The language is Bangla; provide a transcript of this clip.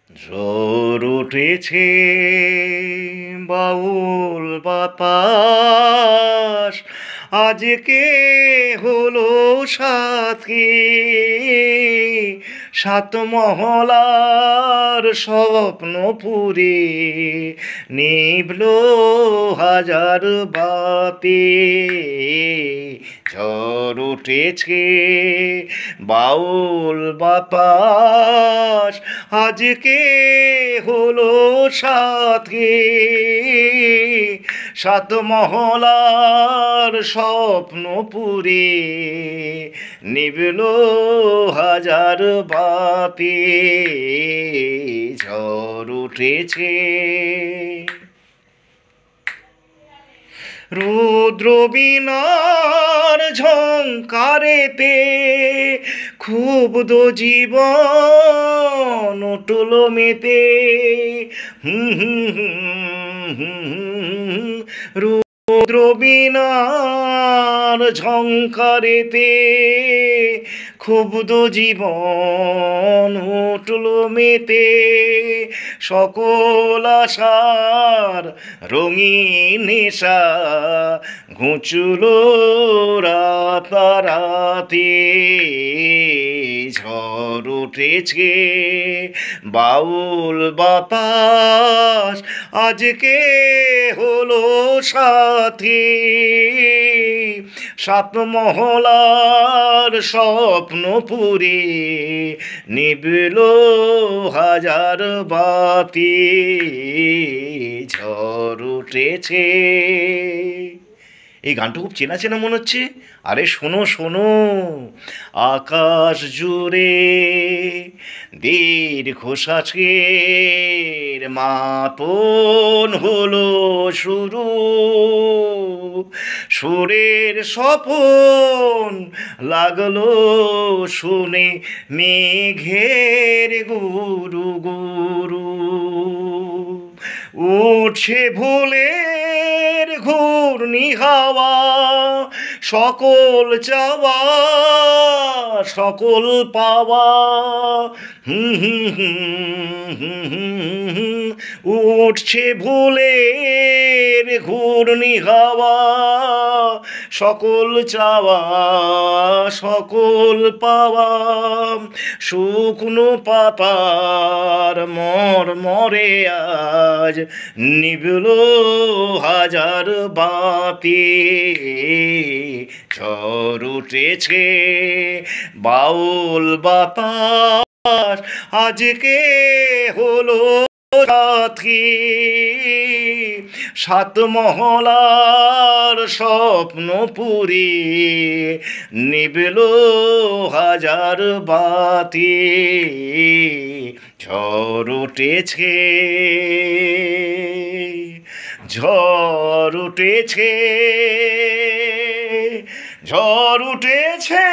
ঝড় উঠেছে বাউল বাতাস, আজকে হলো সাথী। সাত মহলার স্বপ্ন পুরে নিভল হাজার বাতি। ঝড় উঠেছে বাউল বাতাস, আজকে হলো সাথী। সাত মহলার স্বপ্ন পুরে নিভল হাজার বাতি। ঝড় উঠেছে রুদ্র বীণার ঝংকারেতে ক্ষুব্ধ জীবন উঠল মেতে। রুদ্র বীণার ঝংকারেতে ক্ষুব্ধ জীবন উঠল মেতে। সকল আশার রঙিন নেশা ঘুচল রাতারাতি। ঝড় উঠেছে বাউল বাতাস, আজকে হলো সাথী। সাত মহলার স্বপ্ন পুরে নিভল হাজার বাতি। ঝড় উঠেছে। এই গানটা খুব চেনা চেনা মনে হচ্ছে। আরে শোনো শোনো, আকাশ জুড়ে দীর্ঘ শ্বাসের মাপন হলো শুরু। সুরের স্বপন লাগলো শুনে মেঘের গুরু গুরু। উঠছে ভুলের ঘূর্ণি হাওয়া, সকল চাওয়া সকল পাওয়া। উঠছে ভুলের ঘূর্ণি হাওয়া, সকল চাওয়া সকল পাওয়া। শুকনো পাতার মরমরে আজ নিভল হাজার বাতি। ঝড় উঠেছে বাউল বাতাস, আজকে হলো সাথী। সাত মহলার স্বপ্ন পুরে নিভল হাজার বাতি। ঝড় উঠেছে ঝড় উঠেছে ঝড় উঠেছে।